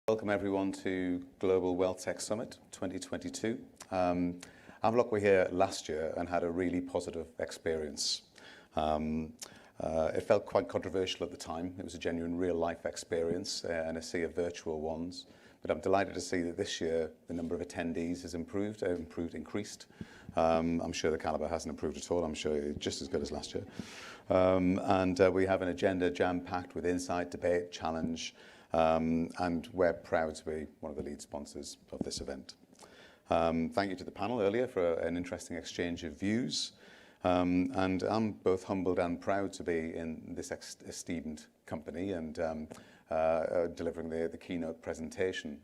Welcome everyone to Global WealthTech Summit 2022. Avaloq were here last year and had a really positive experience. It felt quite controversial at the time. It was a genuine real-life experience and a sea of virtual ones. But I'm delighted to see that this year the number of attendees has increased. I'm sure the caliber hasn't improved at all. I'm sure it's just as good as last year. We have an agenda jam-packed with insight, debate, challenge, and we're proud to be one of the lead sponsors of this event. Thank you to the panel earlier for an interesting exchange of views. And I'm both humbled and proud to be in this esteemed company and delivering the keynote presentation.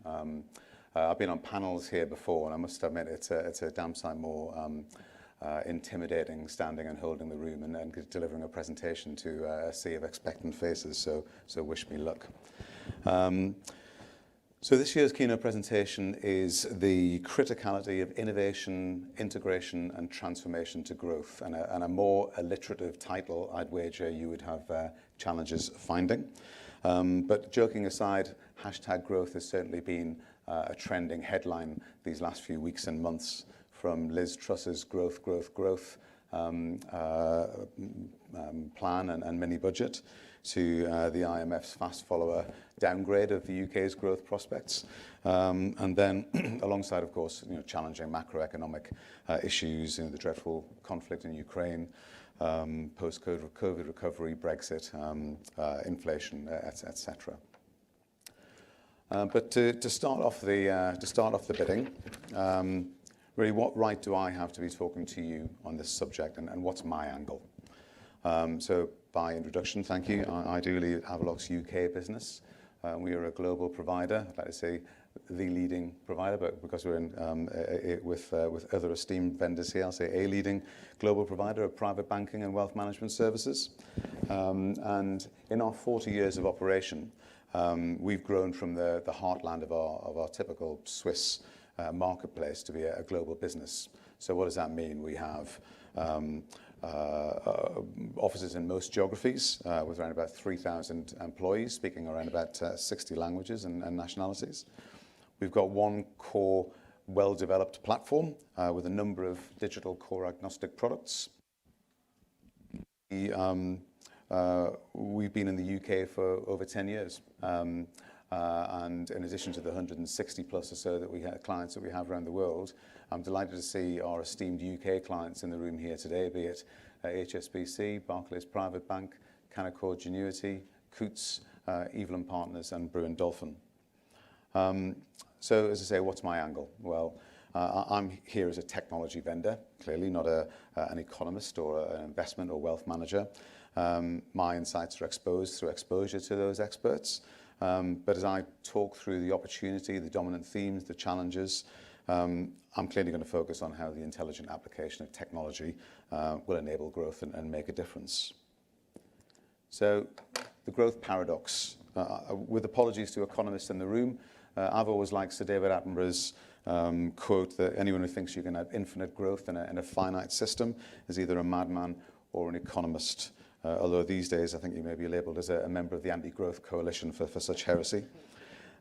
I've been on panels here before, and I must admit it's a damn sight more intimidating standing and holding the room and delivering a presentation to a sea of expectant faces. So wish me luck. So this year's keynote presentation is the criticality of innovation, integration and transformation to growth. And a more alliterative title, I'd wager you would have challenges finding. But joking aside, hashtag growth has certainly been a trending headline these last few weeks and months, from Liz Truss's growth plan and mini budget to the IMF's fast follower downgrade of the UK's growth prospects. And then alongside, of course, challenging macroeconomic issues, the dreadful conflict in Ukraine, post-COVID recovery, Brexit, inflation, etc. But to start off the bidding, really, what right do I have to be talking to you on this subject, and what's my angle? So by introduction, thank you. I do lead Avaloq's UK business. We are a global provider. I'd like to say the leading provider, but because we're in with other esteemed vendors here, I'll say a leading global provider of private banking and wealth management services. And in our 40 years of operation, we've grown from the heartland of our typical Swiss marketplace to be a global business. So what does that mean? We have offices in most geographies with around about 3,000 employees speaking around about 60 languages and nationalities. We've got one core, well-developed platform with a number of digital core agnostic products. We've been in the UK for over 10 years. And in addition to the 160 plus or so that we have clients that we have around the world, I'm delighted to see our esteemed UK clients in the room here today, be it HSBC, Barclays Private Bank, Canaccord Genuity, Coutts, Evelyn Partners and Brewin Dolphin. So as I say, what's my angle? Well, I'm here as a technology vendor, clearly not an economist or an investment or wealth manager. My insights are exposed through exposure to those experts. But as I talk through the opportunity, the dominant themes, the challenges, I'm clearly going to focus on how the intelligent application of technology will enable growth and make a difference. So the growth paradox. With apologies to economists in the room, I've always liked Sir David Attenborough's quote that anyone who thinks you can have infinite growth in a finite system is either a madman or an economist. Although these days I think you may be labelled as a member of the anti-growth coalition for such heresy.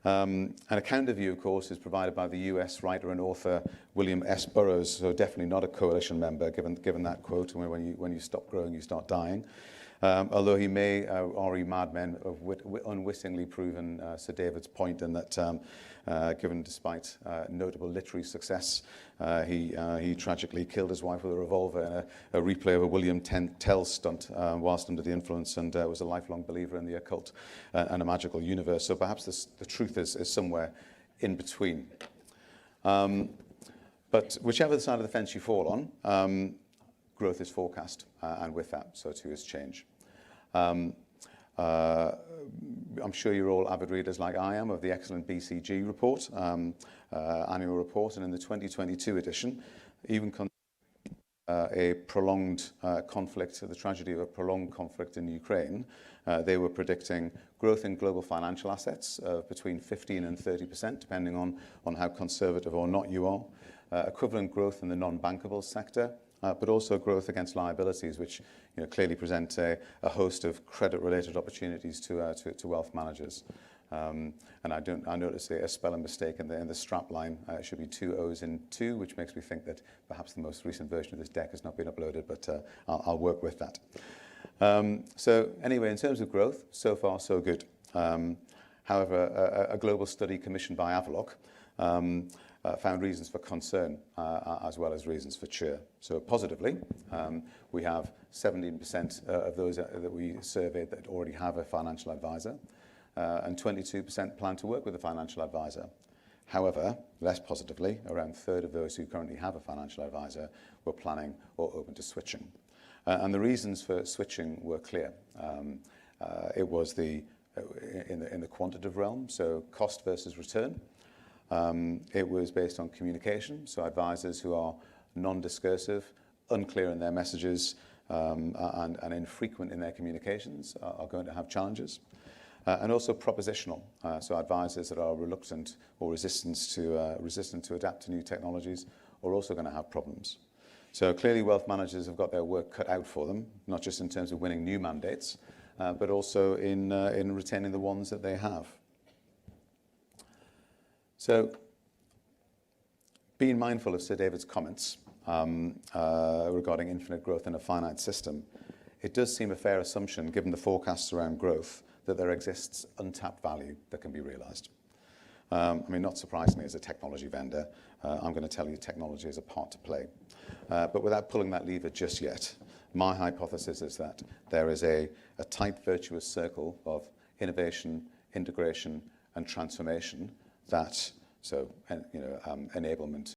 An account of you, of course, is provided by the US writer and author William S. Burroughs, so definitely not a coalition member, given that quote, when you stop growing, you start dying. Although he may, R.E. Madmen, have unwittingly proven Sir David's point in that, given despite notable literary success, he tragically killed his wife with a revolver in a replay of a William Tell stunt whilst under the influence, and was a lifelong believer in the occult and a magical universe. So perhaps the truth is somewhere in between. But whichever side of the fence you fall on, growth is forecast, and with that, so too is change. I'm sure you're all avid readers like I am of the excellent BCG report, annual report, and in the 2022 edition, even a prolonged conflict, the tragedy of a prolonged conflict in Ukraine, they were predicting growth in global financial assets of between 15% and 30%, depending on how conservative or not you are, equivalent growth in the non-bankable sector, but also growth against liabilities, which clearly present a host of credit-related opportunities to wealth managers. And I noticed a spelling mistake in the strap line. It should be 2 O's in 2, which makes me think that perhaps the most recent version of this deck has not been uploaded, but I'll work with that. So anyway, in terms of growth, so far so good. However, a global study commissioned by Avaloq found reasons for concern as well as reasons for cheer. So positively, we have 17% of those that we surveyed that already have a financial advisor, and 22% plan to work with a financial advisor. However, less positively, around a third of those who currently have a financial advisor were planning or open to switching. And the reasons for switching were clear. It was in the quantitative realm, so cost versus return. It was based on communication, so advisors who are non-discursive, unclear in their messages, and infrequent in their communications are going to have challenges. And also propositional, so advisors that are reluctant or resistant to adapt to new technologies are also going to have problems. So clearly wealth managers have got their work cut out for them, not just in terms of winning new mandates, but also in retaining the ones that they have. So being mindful of Sir David's comments regarding infinite growth in a finite system, it does seem a fair assumption, given the forecasts around growth, that there exists untapped value that can be realized. I mean, not surprisingly, as a technology vendor, I'm going to tell you technology has a part to play. But without pulling that lever just yet, my hypothesis is that there is a tight virtuous circle of innovation, integration, and transformation that, enablement